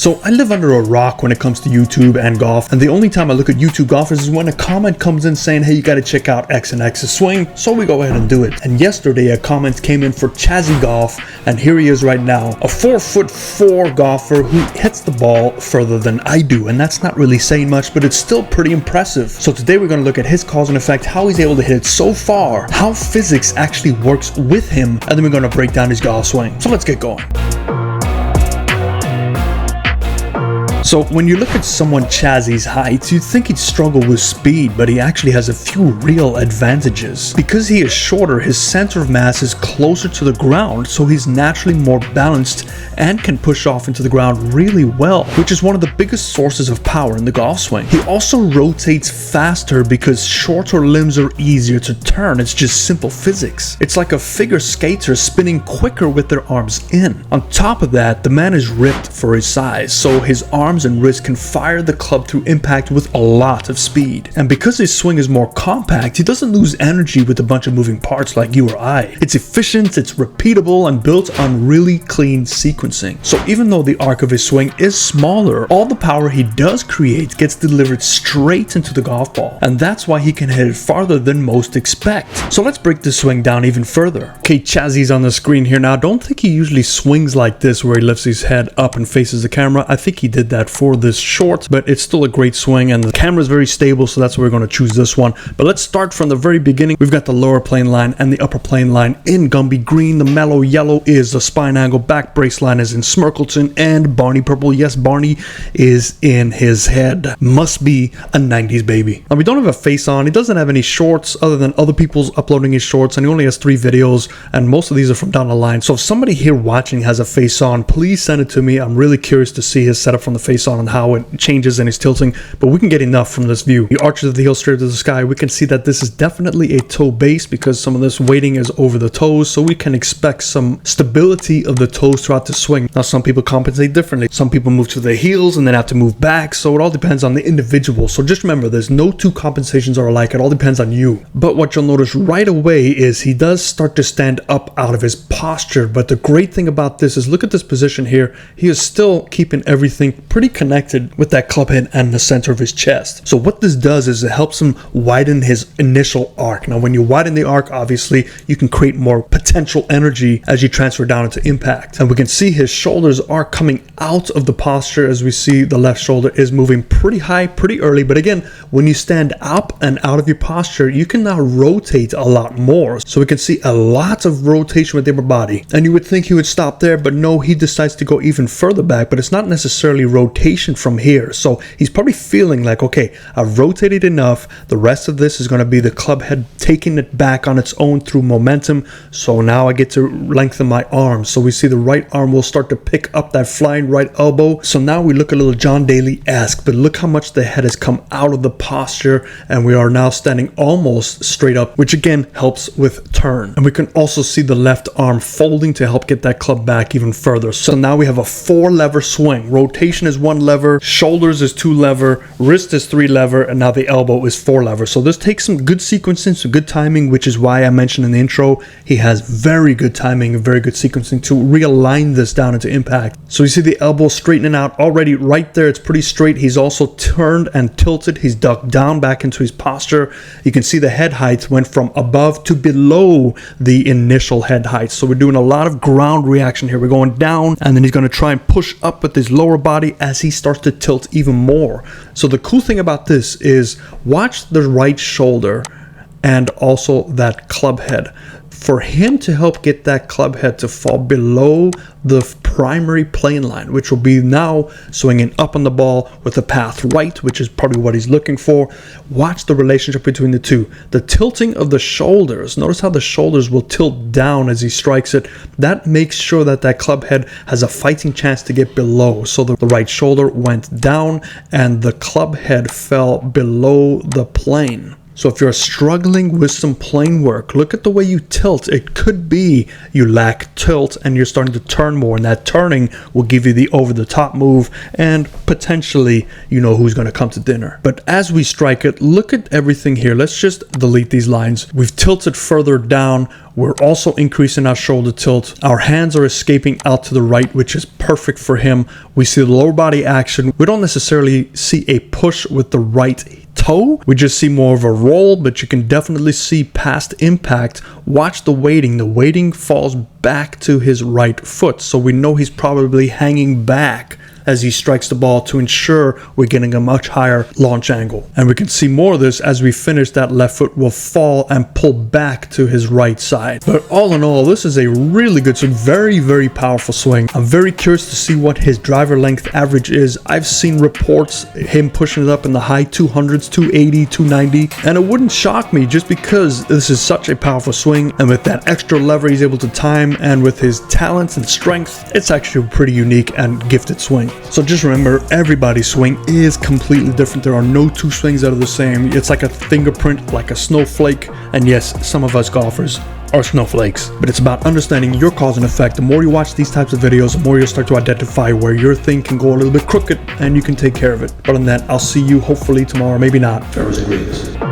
So I live under a rock when it comes to YouTube and golf, and the only time I look at YouTube golfers is when a comment comes in saying, hey, you gotta check out X and X's swing, so we go ahead and do it. And yesterday a comment came in for Chazzy Golf, and here he is right now, a 4'4" golfer who hits the ball further than I do, and that's not really saying much, but it's still pretty impressive. So today we're gonna look at his cause and effect, how he's able to hit it so far, how physics actually works with him, and then we're gonna break down his golf swing. So let's get going. So when you look at someone Chazzy's height, you'd think he'd struggle with speed, but he actually has a few real advantages. Because he is shorter, his center of mass is closer to the ground, so he's naturally more balanced and can push off into the ground really well, which is one of the biggest sources of power in the golf swing. He also rotates faster because shorter limbs are easier to turn. It's just simple physics. It's like a figure skater spinning quicker with their arms in. On top of that, the man is ripped for his size, so his arms and wrist can fire the club through impact with a lot of speed. And because his swing is more compact, he doesn't lose energy with a bunch of moving parts like you or I. It's efficient, it's repeatable, and built on really clean sequencing. So even though the arc of his swing is smaller, all the power he does create gets delivered straight into the golf ball. And that's why he can hit it farther than most expect. So let's break the swing down even further. Okay, Chazzy's on the screen here now. Don't think he usually swings like this where he lifts his head up and faces the camera. I think he did that for this short, but it's still a great swing, and the camera is very stable, so that's why we're going to choose this one. But let's start from the very beginning. We've got the lower plane line and the upper plane line in Gumby green. The mellow yellow is the spine angle. Back brace line is in Smirkleton, and Barney purple. Yes, Barney is in his head. Must be a 90s baby. Now we don't have a face on. He doesn't have any shorts other than other people's uploading his shorts, and he only has 3 videos, and most of these are from down the line. So if somebody here watching has a face on, please send it to me. I'm really curious to see his setup from the face on and how it changes and his tilting, but we can get enough from this view. He arches the heel straight to the sky. We can see that this is definitely a toe base because some of this weighting is over the toes, so we can expect some stability of the toes throughout the swing. Now some people compensate differently. Some people move to their heels and then have to move back, so it all depends on the individual. So just remember, there's no two compensations are alike. It all depends on you. But what you'll notice right away is he does start to stand up out of his posture, but the great thing about this is look at this position here. He is still keeping everything pretty connected with that club head and the center of his chest. So what this does is it helps him widen his initial arc. Now when you widen the arc, obviously you can create more potential energy as you transfer down into impact. And we can see his shoulders are coming out of the posture as we see the left shoulder is moving pretty high pretty early. But again, when you stand up and out of your posture, you can now rotate a lot more. So we can see a lot of rotation with the upper body. And you would think he would stop there, but no, he decides to go even further back. But it's not necessarily rotation from here. So he's probably feeling like, okay, I've rotated enough. The rest of this is going to be the club head taking it back on its own through momentum. So now I get to lengthen my arms. So we see the right arm will start to pick up that flying right elbow. So now we look a little John Daly-esque, but look how much the head has come out of the posture, and we are now standing almost straight up, which again helps with turn. And we can also see the left arm folding to help get that club back even further. So now we have a 4-lever swing. Rotation is 1 lever, shoulders is 2 lever, wrist is 3 lever, and now the elbow is 4 lever. So this takes some good sequencing, some good timing, which is why I mentioned in the intro, he has very good timing and very good sequencing to realign this down into impact. So you see the elbow straightening out already right there. It's pretty straight. He's also turned and tilted. He's ducked down back into his posture. You can see the head height went from above to below the initial head height. So we're doing a lot of ground reaction here. We're going down, and then he's going to try and push up with his lower body as he starts to tilt even more. So the cool thing about this is watch the right shoulder and also that club head. For him to help get that club head to fall below the primary plane line, which will be now swinging up on the ball with the path right, which is probably what he's looking for. Watch the relationship between the two. The tilting of the shoulders, notice how the shoulders will tilt down as he strikes it. That makes sure that that club head has a fighting chance to get below. So the right shoulder went down and the club head fell below the plane. So if you're struggling with some plane work, look at the way you tilt. It could be you lack tilt and you're starting to turn more, and that turning will give you the over-the-top move, and potentially you know who's going to come to dinner. But as we strike it, look at everything here. Let's just delete these lines. We've tilted further down. We're also increasing our shoulder tilt. Our hands are escaping out to the right, which is perfect for him. We see the lower body action. We don't necessarily see a push with the right toe. We just see more of a roll, but you can definitely see past impact. Watch the weighting. The weighting falls back to his right foot. So we know he's probably hanging back as he strikes the ball to ensure we're getting a much higher launch angle. And we can see more of this as we finish. That left foot will fall and pull back to his right side. But all in all, this is a really good swing. Very, very powerful swing. I'm very curious to see what his driver length average is. I've seen reports him pushing it up in the high 200s, 280, 290, and it wouldn't shock me just because this is such a powerful swing, and with that extra lever he's able to time, and with his talents and strength, it's actually a pretty unique and gifted swing. So just remember, everybody's swing is completely different. There are no two swings that are the same. It's like a fingerprint, like a snowflake. And yes, some of us golfers are snowflakes, but it's about understanding your cause and effect. The more you watch these types of videos, the more you'll start to identify where your thing can go a little bit crooked and you can take care of it. But on that, I'll see you hopefully tomorrow, maybe not. Ferris agrees.